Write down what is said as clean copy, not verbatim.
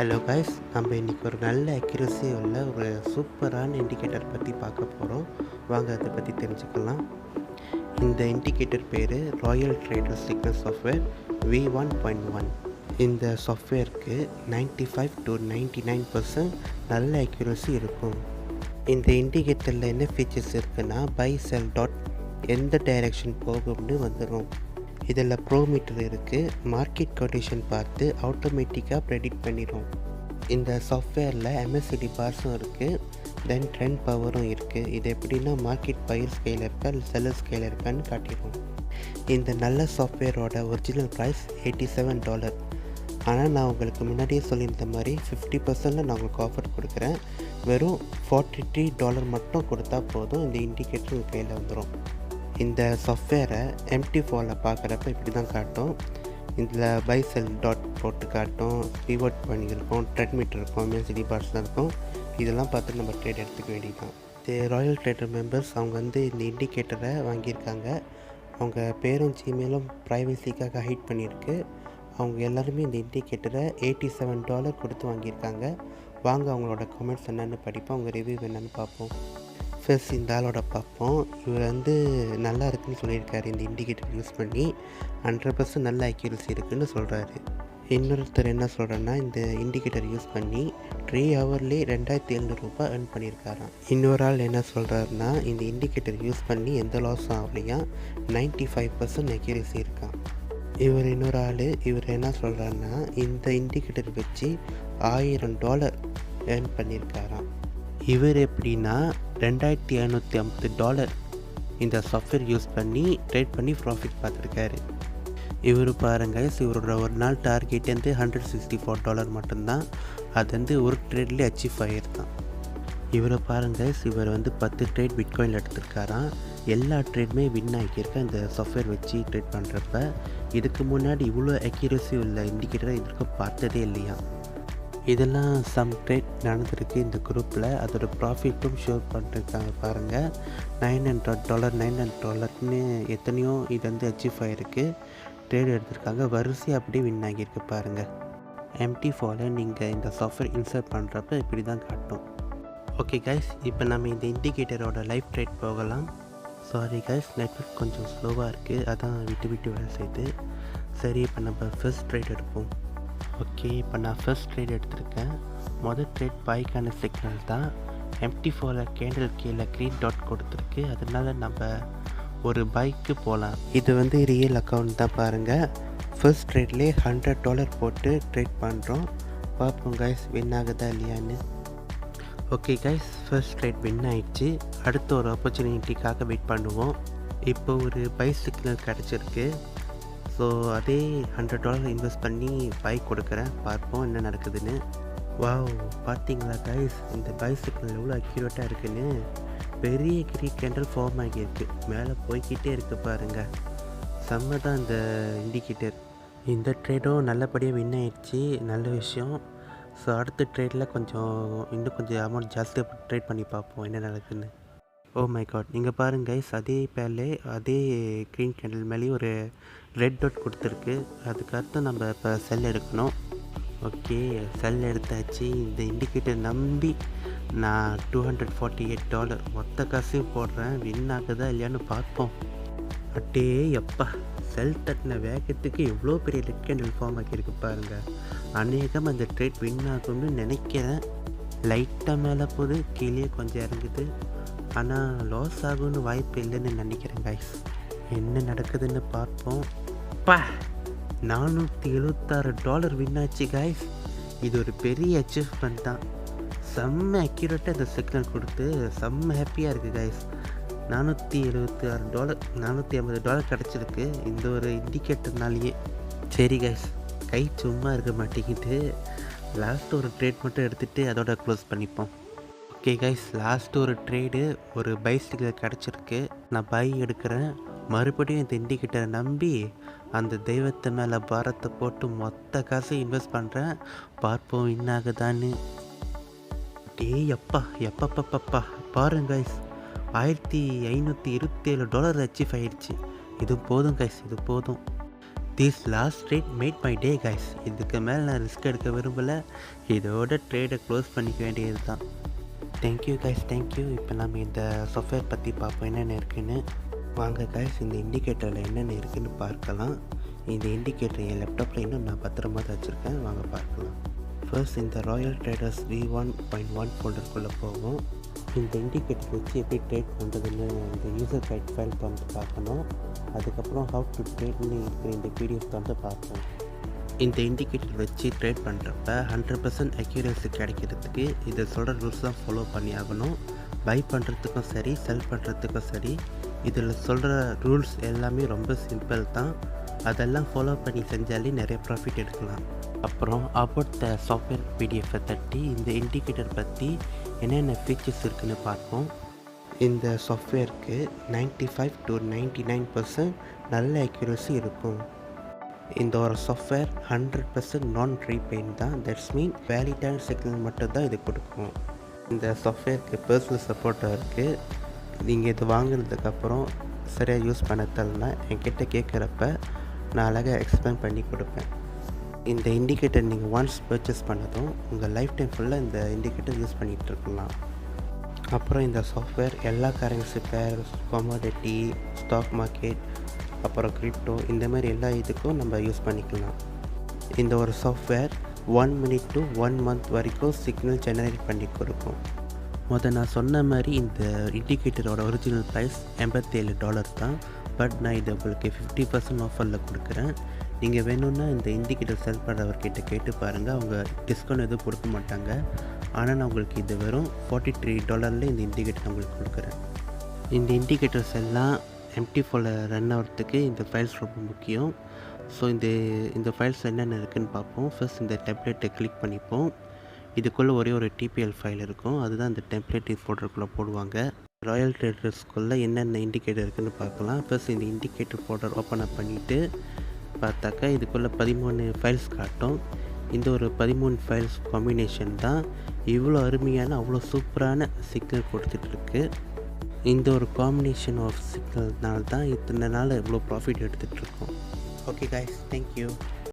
Hello guys, நம்ம இன்றைக்கி ஒரு நல்ல அக்யூரசி உள்ள ஒரு சூப்பரான இண்டிகேட்டர் பற்றி பார்க்க போகிறோம். வாங்க அதை பற்றி தெரிஞ்சுக்கலாம். இந்த இண்டிகேட்டர் பேர் Royal trader signal software V1.1. இந்த சாஃப்ட்வேருக்கு 95 to 99% நல்ல அக்யூரசி இருக்கும். இந்த இண்டிகேட்டரில் என்ன ஃபீச்சர்ஸ் இருக்குன்னா, பை செல் டாட் எந்த டைரெக்ஷன் போகும்னு வந்துடும். இதில் ப்ரோமீட்டர் இருக்குது. மார்க்கெட் கண்டிஷன் பார்த்து ஆட்டோமேட்டிக்காக ப்ரெடிக்ட் பண்ணிடும். இந்த சாஃப்ட்வேரில் MACD பார்ஸும் இருக்குது, தென் ட்ரெண்ட் பவரும் இருக்குது. இது எப்படின்னா மார்க்கெட் பையர் ஸ்கேல் இருக்கா இல்லை செல்லர் ஸ்கேல் இருக்கான்னு காட்டிடும். இந்த நல்ல சாஃப்ட்வேரோட ஒரிஜினல் ப்ரைஸ் $87. ஆனால் நான் உங்களுக்கு முன்னாடியே சொல்லியிருந்த மாதிரி 50%ல் நான் உங்களுக்கு ஆஃபர் கொடுக்குறேன். வெறும் $43 மட்டும் கொடுத்தா போதும், இந்த இண்டிகேட்டர் உங்கள் கையில் வந்துடும். இந்த சாஃப்ட்வேரை Mt4ல பார்க்குறப்ப இப்படி தான் காட்டும். இதில் பை செல் டாட் போட்டு காட்டும், பிவோட் பண்ணியிருக்கும், ட்ரெண்ட் மீட்டர் இருக்கும், MACD பார்ஸ் தான் இருக்கும். இதெல்லாம் பார்த்து நம்ம ட்ரேட் எடுத்துக்க வேண்டியதுதான். இது ராயல் ட்ரேடர் மெம்பர்ஸ் அவங்க இந்த இண்டிகேட்டரை வாங்கியிருக்காங்க. அவங்க பேரும் ஜிமெயிலும் ப்ரைவசிக்காக ஹைட் பண்ணியிருக்கு. அவங்க எல்லாருமே இந்த இண்டிகேட்டரை $87 கொடுத்து வாங்கியிருக்காங்க. வாங்க அவங்களோட கமெண்ட்ஸ் என்னென்னு படிப்போம், அவங்க ரிவ்யூ என்னென்னு பார்ப்போம். ஃபர்ஸ்ட் இந்த ஆளோட பார்ப்போம். இவர் நல்லா இருக்குதுன்னு சொல்லியிருக்காரு. இந்த இண்டிகேட்டர் யூஸ் பண்ணி 100% நல்ல அக்யூரசி இருக்குதுன்னு சொல்கிறாரு. இன்னொருத்தர் என்ன சொல்கிறேன்னா, இந்த இண்டிகேட்டர் யூஸ் பண்ணி 3 ஹவர்லேயே $2700 earn பண்ணியிருக்காராம். இன்னொரு ஆள் என்ன சொல்கிறாருன்னா, இந்த இண்டிகேட்டர் யூஸ் பண்ணி எந்த லாஸும் ஆகலையா, 95% அக்யூரசி இருக்கான். இன்னொரு ஆள் என்ன சொல்கிறாருன்னா, இந்த இண்டிகேட்டர் வச்சு $1000 earn பண்ணியிருக்காராம். இவர் எப்படின்னா $2550 இந்த சாஃப்ட்வேர் யூஸ் பண்ணி ட்ரேட் பண்ணி ப்ராஃபிட் பார்த்துருக்காரு. இவர் பாருங்கள், இவரோட ஒரு நாள் டார்கெட் $164 மட்டும்தான். அது ஒரு ட்ரேட்லேயே அச்சீவ் ஆகிருக்கான். இவரை பாருங்கள், இவர் 10 ட்ரேட் பிட்காயின் எடுத்திருக்காராம். எல்லா ட்ரேடுமே வின் ஆகியிருக்கேன் இந்த சாஃப்ட்வேர் வச்சு ட்ரேட் பண்ணுறப்ப. இதுக்கு முன்னாடி இவ்வளோ அக்யூரசி உள்ள இண்டிகேட்டரை இதற்கு பார்த்ததே இல்லையா. இதெல்லாம் சம் ட்ரேட் நடந்திருக்கு இந்த குரூப்பில். அதோட ப்ராஃபிட்டும் ஷோர் பண்ணிருக்காங்க பாருங்கள். $900 எத்தனையோ இது அச்சீவ் ஆகிருக்கு. ட்ரேட் எடுத்திருக்காங்க, வரிசை அப்படியே வின் ஆகியிருக்கு பாருங்கள். Mt4ல நீங்கள் இந்த சாஃப்ட்வேர் இன்ஸ்டால் பண்ணுறப்ப இப்படி தான் காட்டும். ஓகே கைஸ், இப்போ நம்ம இந்த இண்டிகேட்டரோட லைவ் ட்ரேட் போகலாம். சாரி கைஸ், நெட்வொர்க் கொஞ்சம் ஸ்லோவாக இருக்குது, அதான் விட்டு வேலை செய்யுது. சரி, இப்போ நம்ம ஃபர்ஸ்ட் ட்ரேட் எடுப்போம். ஓகே, இப்போ நான் ஃபர்ஸ்ட் ட்ரேட் எடுத்திருக்கேன். மொதல் ட்ரேட் பைக்கான சிக்னல் தான். Mt4ல கேண்டில் கீழே க்ரீன் டாட் கொடுத்துருக்கு, அதனால நம்ம ஒரு பைக்கு போகலாம். இது ரியல் அக்கௌண்ட் தான் பாருங்கள். ஃபர்ஸ்ட் ட்ரேட்லேயே $100 போட்டு ட்ரேட் பண்ணுறோம். பார்ப்போம் கைஸ் வின் ஆகுதா இல்லையான்னு. Okay guys, first trade win ஆயிடுச்சு. அடுத்த ஒரு ஆப்பர்ச்சுனிட்டிக்காக வெயிட் பண்ணுவோம். இப்போ ஒரு பை சிக்னல் கிடச்சிருக்கு. ஸோ அதே $100 இன்வெஸ்ட் பண்ணி பைக் கொடுக்குறேன், பார்ப்போம் என்ன நடக்குதுன்னு. வாவ், பார்த்தீங்களா கைஸ், இந்த பைசிக்கிள் எவ்வளோ அக்யூரேட்டாக இருக்குன்னு. பெரிய கேண்டில் ஃபார்ம் ஆகியிருக்கு, மேலே போய்கிட்டே இருக்குது பாருங்கள். செம்ம தான் இந்த இண்டிகேட்டர். இந்த ட்ரேடும் நல்லபடியாக வின் ஆயிடுச்சு, நல்ல விஷயம். ஸோ அடுத்த ட்ரேடில் இன்னும் கொஞ்சம் அமௌண்ட் ஜாஸ்தியாக ட்ரேட் பண்ணி பார்ப்போம் என்ன நடக்குதுன்னு. ஓ மை காட், நீங்கள் பாருங்கள் கைஸ், அதே பேர்லே அதே க்ரீன் கேண்டில் மேலேயும் ஒரு ரெட் டாட் கொடுத்துருக்கு. அதுக்கடுத்து நம்ம இப்போ செல் எடுக்கணும். ஓகே, செல் எடுத்தாச்சு. இந்த இண்டிகேட்டர் நம்பி நான் $248 மொத்த காசையும் போடுறேன். வின் ஆகுதா இல்லையான்னு பார்ப்போம். அட்டே எப்பா, செல் தட்டின வேகத்துக்கு எவ்வளோ பெரிய ரெட் கேண்டில் ஃபார்ம் ஆக்கியிருக்கு பாருங்கள். அநேகமாக அந்த ட்ரேட் வின் ஆகும்னு நினைக்கிறேன். லைட்டாக மேலே போகுது, கீழே கொஞ்சம் இறங்குது. ஆனால் லாஸ் ஆகும்னு வாய்ப்பு இல்லைன்னு நினைக்கிறேன் கைஸ். என்ன நடக்குதுன்னு பார்ப்போம். $476 வின் ஆச்சு கைஸ். இது ஒரு பெரிய அச்சீவ்மெண்ட் தான். செம்ம அக்யூரேட்டாக இந்த சிக்னல் கொடுத்து செம்ம ஹாப்பியாக இருக்குது கைஸ். $476 $450 கிடச்சிருக்கு இந்த ஒரு இண்டிகேட்டர்னாலேயே. சரி கைஸ், கை சும்மா இருக்க மாட்டேங்குது. லாஸ்ட் ஒரு ட்ரேட் மட்டும் எடுத்துகிட்டு அதோட க்ளோஸ் பண்ணிப்போம். ஓகே கைஸ், லாஸ்ட் ஒரு ட்ரேடு ஒரு பைசிக்கிள் கிடச்சிருக்கு. நான் பை எடுக்கிறேன். மறுபடியும் இந்த இண்டிகேட்டரை நம்பி அந்த தெய்வத்தை மேலே பாரத்தை போட்டு மொத்த காசை இன்வெஸ்ட் பண்ணுறேன். பார்ப்போம் வின் ஆகுதான்னு. எப்பப்பப்பா பாருங்க கைஸ், $1527 அச்சீவ் ஆயிடுச்சு. இது போதும் கைஸ், இது போதும். This last trade made my day guys. இதுக்கு மேலே நான் ரிஸ்க் எடுக்க விரும்பலை. இதோட ட்ரேடை க்ளோஸ் பண்ணிக்க வேண்டியது தான். Thank you guys, thank you. இப்போ நம்ம இந்த சாஃப்ட்வேர் பற்றி பார்ப்போம் என்னென்ன இருக்குதுன்னு. வாங்க கைஸ், இந்த இண்டிகேட்டரில் என்னென்ன இருக்குதுன்னு பார்க்கலாம். இந்த இண்டிகேட்டர் என் லேப்டாப்பில் இன்னும் நான் பத்திரமா தான் வச்சுருக்கேன். வாங்க பார்க்கலாம். ஃபர்ஸ்ட் இந்த ராயல் ட்ரேடர்ஸ் V1.1 ஃபோல்டருக்குள்ளே போவோம். இந்த இண்டிகேட்டர் வச்சு எப்படி ட்ரேட் பண்ணுறதுன்னு இந்த யூசர் கைட் ஃபைல் வந்து பார்க்கணும். அதுக்கப்புறம் ஹவு டு ட்ரேட்னு இருக்கிற இந்த பிடிஎஃப் வந்து பார்ப்போம். இந்த இண்டிகேட்டர் வச்சு ட்ரேட் பண்ணுறப்ப 100% அக்யூரேசி கிடைக்கிறதுக்கு இதை சொல்கிற ரூல்ஸ் தான் ஃபாலோ பண்ணி ஆகணும். பை பண்ணுறதுக்கும் சரி, செல் பண்ணுறதுக்கும் சரி, இதில் சொல்கிற ரூல்ஸ் எல்லாமே ரொம்ப சிம்பிள் தான். அதெல்லாம் ஃபாலோ பண்ணி செஞ்சாலே நிறைய ப்ராஃபிட் எடுக்கலாம். அப்புறம் அபவுட் த சாஃப்ட்வேர் பிடிஎஃப்பை தட்டி இந்த இண்டிகேட்டர் பற்றி என்னென்ன ஃபீச்சர்ஸ் இருக்குதுன்னு பார்ப்போம். இந்த சாஃப்ட்வேருக்கு 95 to 99% நல்ல அக்யூரசி இருக்கும். இந்த ஒரு சாஃப்ட்வேர் 100% நான் ரீபெயின் தான். தட்ஸ் மீன் வேலிடான சிக்னல் மட்டும்தான் இது கொடுக்கும். இந்த சாஃப்ட்வேருக்கு பர்சனல் சப்போர்ட்டாக இருக்குது. நீங்கள் இது வாங்கினதுக்கப்புறம் சரியாக யூஸ் பண்ண தரலாம் என்கிட்ட கேட்குறப்ப நான் அழகாக எக்ஸ்பிளைன் பண்ணி கொடுப்பேன். இந்த இண்டிகேட்டர் நீங்கள் ஒன்ஸ் பர்ச்சேஸ் பண்ணதும் உங்கள் லைஃப் டைம் ஃபுல்லாக இந்த இண்டிகேட்டர் யூஸ் பண்ணிகிட்டு இருக்கலாம். அப்புறம் இந்த சாஃப்ட்வேர் எல்லா currency pairs, commodity, stock market, அப்புறம் கிரிப்டோ, இந்த மாதிரி எல்லா இதுக்கும் நம்ம யூஸ் பண்ணிக்கலாம். இந்த ஒரு சாஃப்ட்வேர் 1 minute to 1 month வரைக்கும் சிக்னல் ஜெனரேட் பண்ணி கொடுக்கும். நான் சொன்ன மாதிரி இந்த இண்டிகேட்டரோட ஒரிஜினல் ப்ரைஸ் $87 தான். பட் நான் இதை உங்களுக்கு 50% ஆஃபரில் கொடுக்குறேன். நீங்கள் வேணும்னா இந்த இண்டிகேட்டர் செல் பண்ணுறவர்கிட்ட கேட்டு பாருங்கள், அவங்க டிஸ்கவுண்ட் எதுவும் கொடுக்க மாட்டாங்க. ஆனால் நான் உங்களுக்கு இது வெறும் $43 இந்த இண்டிகேட்டர் உங்களுக்கு கொடுக்குறேன். இந்த இண்டிகேட்டர்ஸ் எல்லாம் Mt4 ரன் ஆகிறதுக்கு இந்த ஃபைல்ஸ் ரொம்ப முக்கியம். ஸோ இந்த ஃபைல்ஸ் என்னென்ன இருக்குதுன்னு பார்ப்போம். ஃபர்ஸ்ட் இந்த டெம்ப்ளேட்டை கிளிக் பண்ணிப்போம். இதுக்குள்ளே ஒரே ஒரு TPL ஃபைல் இருக்கும். அதுதான் இந்த டெம்ப்ளேட் ஃபோல்டருக்குள்ளே போடுவாங்க. ராயல் ட்ரேடர்ஸ்குள்ளே என்னென்ன இண்டிகேட்டர் இருக்குதுன்னு பார்க்கலாம். ஃபர்ஸ்ட் இந்த இண்டிகேட்டர் ஃபோல்டர் ஓப்பன் அப் பண்ணிவிட்டு பார்த்தாக்கா இதுக்குள்ளே 13 ஃபைல்ஸ் காட்டும். இந்த ஒரு 13 ஃபைல்ஸ் காம்பினேஷன் தான் இவ்வளோ அருமையான, அவ்வளோ சூப்பரான சிக்னல் கொடுத்துட்ருக்கு. இந்த ஒரு காம்பினேஷன் ஆஃப் சிக்னல்னால தான் இத்தனை நாள் இவ்வளோ ப்ராஃபிட் எடுத்துகிட்ருக்கோம். Okay guys, thank you.